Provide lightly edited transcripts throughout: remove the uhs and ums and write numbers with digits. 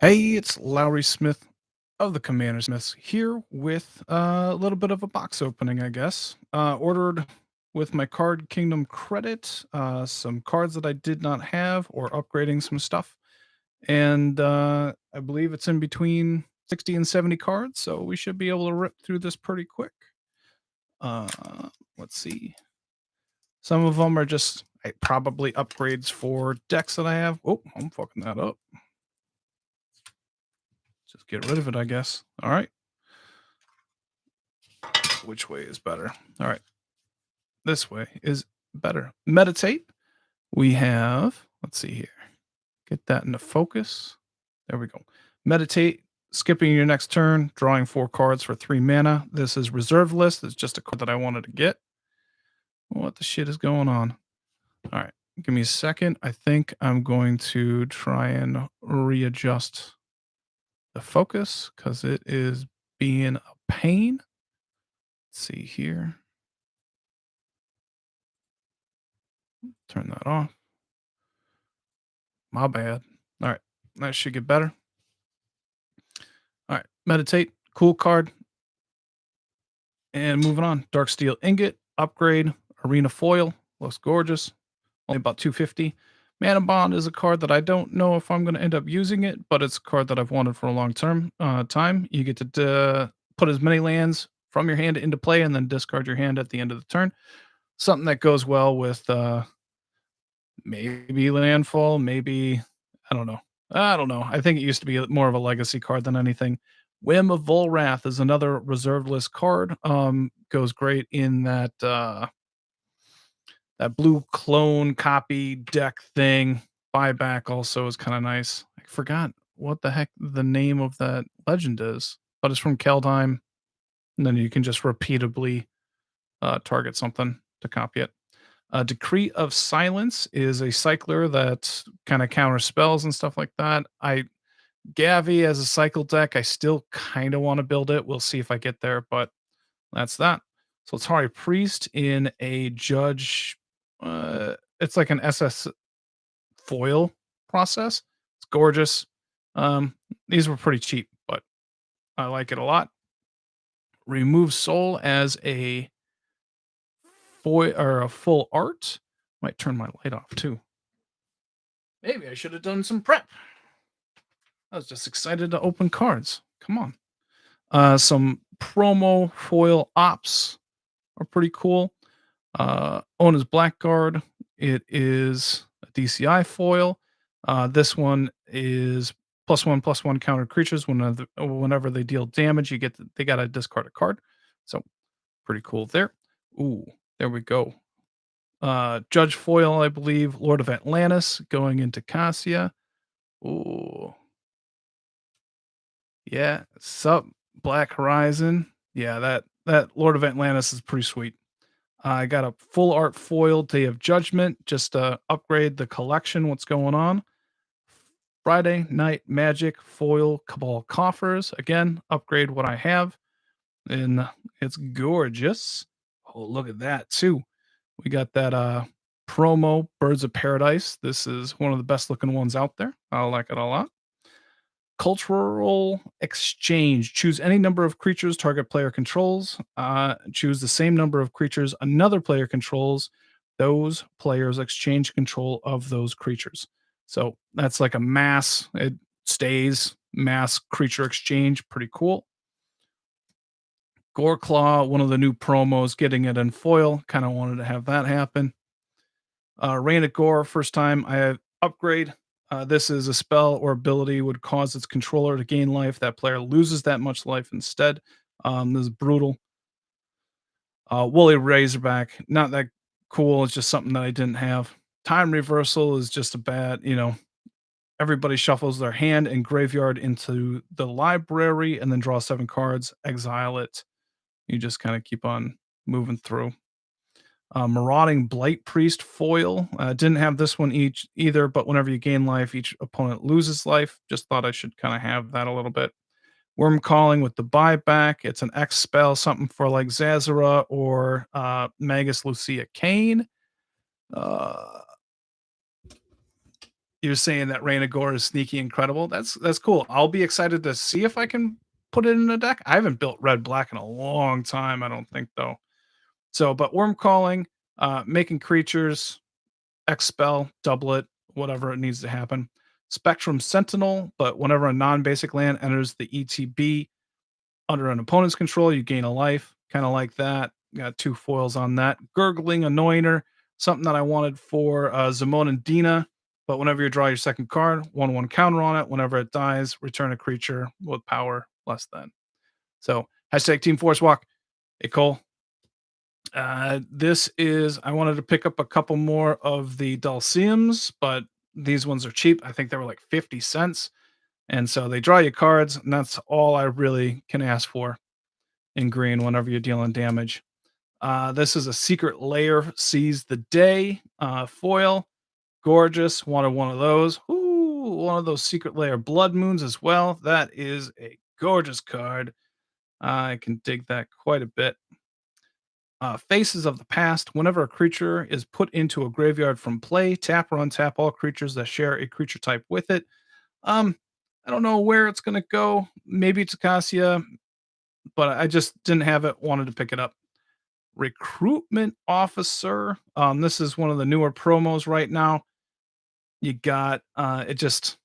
Hey, it's Lowery Smith of the Commander Smiths here with a little bit of a box opening, I guess. Ordered with my Card Kingdom credit, some cards that I did not have, or upgrading some stuff. And I believe it's in between 60 and 70 cards, so we should be able to rip through this pretty quick. Uh, let's see. Some of them are just probably upgrades for decks that I have. Oh, I'm fucking that up. Just get rid of it, I guess. All right. Which way is better? All right. This way is better. Meditate. We have, let's see here. Get that into focus. There we go. Meditate, skipping your next turn, drawing 4 cards for 3 mana. This is reserve list. It's just a card that I wanted to get. What the shit is going on? All right. Give me a second. I think I'm going to try and readjust the focus because it is being a pain. Let's see here. Turn that off. My bad. All right. That should get better. All right. Meditate. Cool card. And moving on. Dark Steel Ingot. Upgrade. Arena Foil. Looks gorgeous. Only about 250. Mana Bond is a card that I don't know if I'm going to end up using it, but it's a card that I've wanted for a long time. You get to put as many lands from your hand into play and then discard your hand at the end of the turn. Something that goes well with maybe Landfall, maybe, I don't know. I don't know. I think it used to be more of a legacy card than anything. Whim of Volrath is another reserve list card. Goes great in that blue clone copy deck thing. Buyback also is kind of nice. I forgot what the heck the name of that legend is, but it's from Keldheim. And then you can just repeatably target something to copy it. Decree of Silence is a cycler that kind of counters spells and stuff like that. Gavi as a cycle deck, I still kind of want to build it. We'll see if I get there, but that's that. Solitari Priest in a Judge. It's like an SS foil process. It's gorgeous. These were pretty cheap, but I like it a lot. Remove Soul as a foil or a full art. Might turn my light off too. Maybe I should have done some prep. I was just excited to open cards. Come on. Some promo foil ops are pretty cool. Ona's Blackguard. It is a DCI foil. This one is +1/+1 counter creatures. Whenever they deal damage, they got to discard a card. So pretty cool there. Ooh, there we go. Judge foil, I believe. Lord of Atlantis going into Cassia. Ooh, yeah. Sup, Black Horizon. Yeah, that Lord of Atlantis is pretty sweet. I got a full art foil Day of Judgment just to upgrade the collection. What's going on? Friday Night Magic foil Cabal Coffers. Again, upgrade what I have. And it's gorgeous. Oh, look at that too. We got that promo Birds of Paradise. This is one of the best looking ones out there. I like it a lot. Cultural Exchange. Choose any number of creatures target player controls. Choose the same number of creatures another player controls. Those players exchange control of those creatures. So that's like a mass. It stays mass creature exchange. Pretty cool. Goreclaw, one of the new promos, getting it in foil. Kind of wanted to have that happen. Reign of Gore, first time I upgrade. This is a spell or ability would cause its controller to gain life. That player loses that much life instead. This is brutal. Woolly Razorback, not that cool. It's just something that I didn't have. Time Reversal is just a bad, everybody shuffles their hand and graveyard into the library and then draw 7 cards, exile it. You just kind of keep on moving through. Marauding Blight Priest foil. Didn't have this one either, but whenever you gain life, each opponent loses life. Just thought I should kind of have that a little bit. Worm Calling with the buyback. It's an X spell, something for like Zazara or Magus Lucia Kane. You're saying that Rain of Gore is sneaky incredible. That's cool. I'll be excited to see if I can put it in a deck. I haven't built red black in a long time, I don't think though. So, but Worm Calling, making creatures, expel, doublet, whatever it needs to happen. Spectrum Sentinel, but whenever a non-basic land enters the ETB under an opponent's control, you gain a life. Kind of like that. Got two foils on that. Gurgling Annoyer, something that I wanted for Zamon and Dina. But whenever you draw your second card, 1/1 counter on it. Whenever it dies, return a creature with power less than. So hashtag Team Force Walk. Hey Cole. This is I wanted to pick up a couple more of the Dulciums, but these ones are cheap. I think they were like 50 cents. And so they draw you cards, and that's all I really can ask for in green whenever you're dealing damage. This is a Secret Lair Seize the Day foil. Gorgeous. Wanted one of those. Ooh, one of those Secret Lair Blood Moons as well. That is a gorgeous card. I can dig that quite a bit. Faces of the Past. Whenever a creature is put into a graveyard from play, tap or untap all creatures that share a creature type with it. Um, I don't know where it's gonna go. Maybe it's Acacia, but I just didn't have it. Wanted to pick it up. Recruitment Officer. This is one of the newer promos right now. You got it just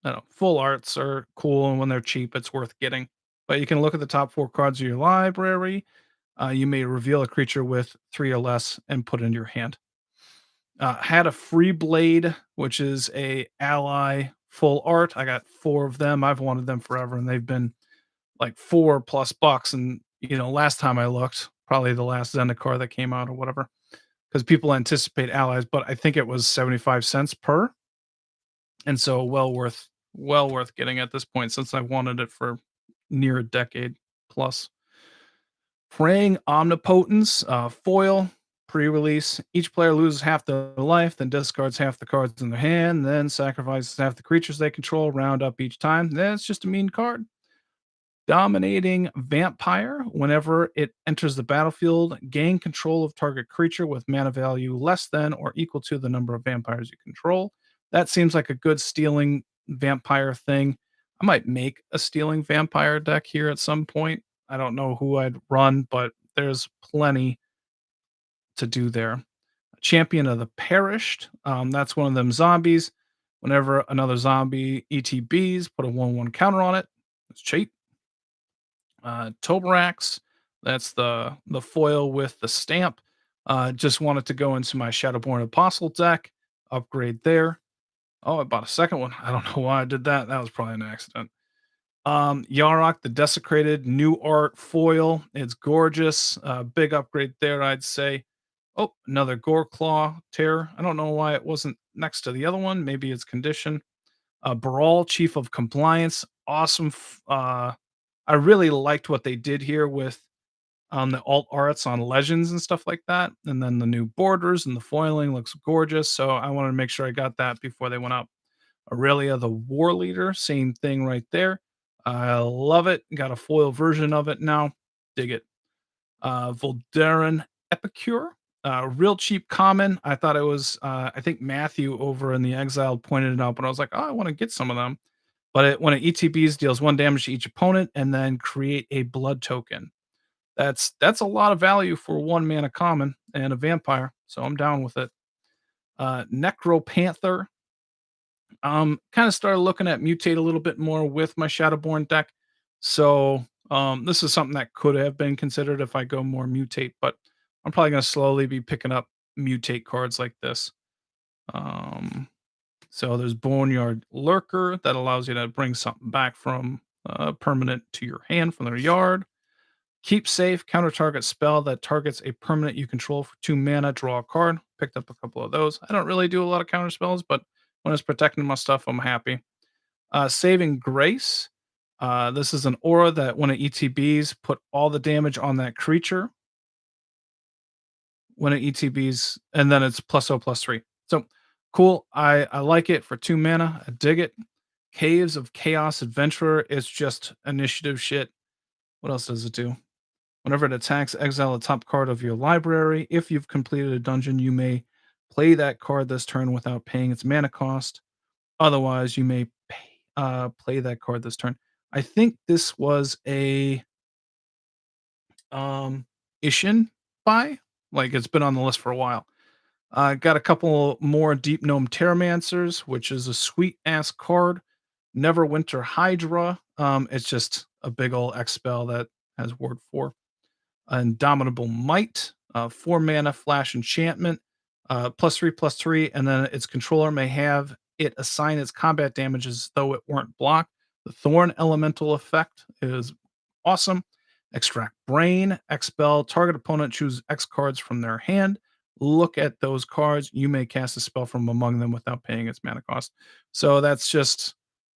I don't know, full arts are cool, and when they're cheap, it's worth getting. But you can look at the top 4 cards of your library. You may reveal a creature with 3 or less and put it in your hand. Had a Free Blade, which is a ally full art. I got 4 of them. I've wanted them forever, and they've been like 4 plus bucks. And last time I looked, probably the last Zendikar that came out or whatever, because people anticipate allies, but I think it was 75 cents per, and so well worth getting at this point since I've wanted it for near a decade plus. Praying Omnipotence, foil, pre-release. Each player loses half their life, then discards half the cards in their hand, then sacrifices half the creatures they control, round up each time. Then it's just a mean card. Dominating Vampire. Whenever it enters the battlefield, gain control of target creature with mana value less than or equal to the number of vampires you control. That seems like a good stealing vampire thing. I might make a stealing vampire deck here at some point. I don't know who I'd run, but there's plenty to do there. Champion of the Perished. That's one of them zombies. Whenever another zombie ETBs, put a 1/1 counter on it. It's cheap. Tobarax, that's the foil with the stamp. Just wanted to go into my Shadowborn Apostle deck, upgrade there. Oh, I bought a second one. I don't know why I did that. That was probably an accident. Yarok, the Desecrated, new art foil. It's gorgeous. Big upgrade there, I'd say. Oh, another Gore Claw tear. I don't know why it wasn't next to the other one. Maybe it's condition. Brawl, Chief of Compliance. Awesome. I really liked what they did here with the alt arts on legends and stuff like that. And then the new borders and the foiling looks gorgeous. So I wanted to make sure I got that before they went up. Aurelia, the War Leader, same thing right there. I love it. Got a foil version of it now. Dig it. Voldaren Epicure. Real cheap common. I thought it was, I think Matthew over in the Exiled pointed it out, but I was like, oh, I want to get some of them. But when it ETBs, deals 1 damage to each opponent and then create a blood token. That's a lot of value for 1 mana common and a vampire, so I'm down with it. Necropanther. Kind of started looking at mutate a little bit more with my Shadowborn deck. So this is something that could have been considered if I go more mutate, but I'm probably going to slowly be picking up mutate cards like this. So there's Boneyard Lurker that allows you to bring something back from permanent to your hand from their yard. Keep Safe, counter target spell that targets a permanent you control for 2 mana, draw a card. Picked up a couple of those. I don't really do a lot of counter spells, but when it's protecting my stuff, I'm happy. Saving Grace. This is an aura that when it ETBs, put all the damage on that creature. When it ETBs, and then it's +0/+3. So cool. I like it for 2 mana. I dig it. Caves of Chaos Adventurer. It's just initiative shit. What else does it do? Whenever it attacks, exile the top card of your library. If you've completed a dungeon, you may play that card this turn without paying its mana cost. Otherwise, you may play that card this turn. I think this was a Ishin buy. Like it's been on the list for a while. Got a couple more Deep Gnome Terramancers, which is a sweet ass card. Neverwinter Hydra. It's just a big old X spell that has ward 4. Indomitable Might, 4 mana flash enchantment, +3/+3, and then its controller may have it assign its combat damage as though it weren't blocked. The Thorn Elemental effect is awesome. Extract Brain, expel, target opponent choose X cards from their hand. Look at those cards. You may cast a spell from among them without paying its mana cost. So that's just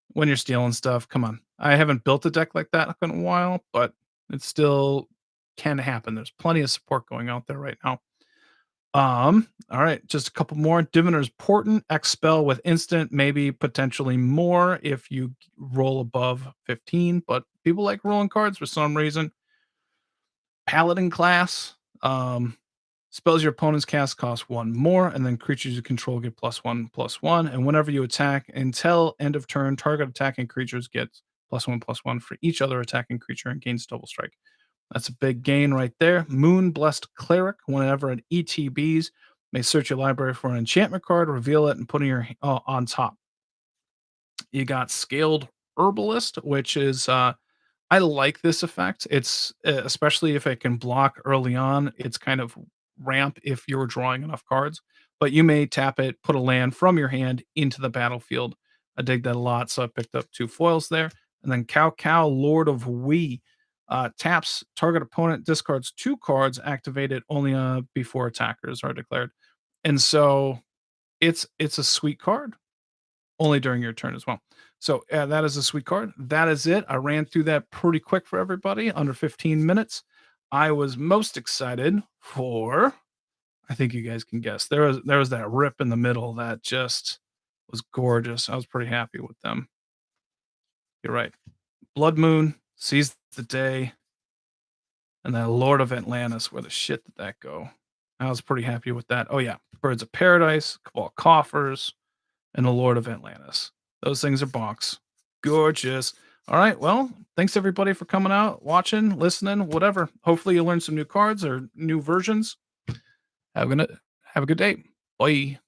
when you're stealing stuff. Come on. I haven't built a deck like that in a while, but it still can happen. There's plenty of support going out there right now. All right, just a couple more. Diviner's Portent, expel with instant, maybe potentially more if you roll above 15, but people like rolling cards for some reason. Paladin class, spells your opponent's cast cost 1 more, and then creatures you control get +1/+1. And whenever you attack until end of turn, target attacking creatures get +1/+1 for each other attacking creature and gains double strike. That's a big gain right there. Moon Blessed Cleric. Whenever an ETBs may search your library for an enchantment card, reveal it, and put it on top. You got Scaled Herbalist, which is I like this effect. It's especially if it can block early on. It's kind of ramp if you're drawing enough cards, but you may tap it, put a land from your hand into the battlefield. I dig that a lot, so I picked up 2 foils there. And then Cow Cow, Lord of Wee, taps target opponent, discards 2 cards, activated only before attackers are declared. And so it's a sweet card only during your turn as well. So, that is a sweet card. That is it. I ran through that pretty quick for everybody, under 15 minutes. I was most excited for I think you guys can guess. There was that rip in the middle that just was gorgeous. I was pretty happy with them. You're right. Blood Moon, Seize the Day, and then Lord of Atlantis. Where the shit did that go? I was pretty happy with that. Oh, yeah. Birds of Paradise, Cabal Coffers, and the Lord of Atlantis. Those things are bonks. Gorgeous. All right. Well, thanks everybody for coming out, watching, listening, whatever. Hopefully you learned some new cards or new versions. Have a good day. Bye.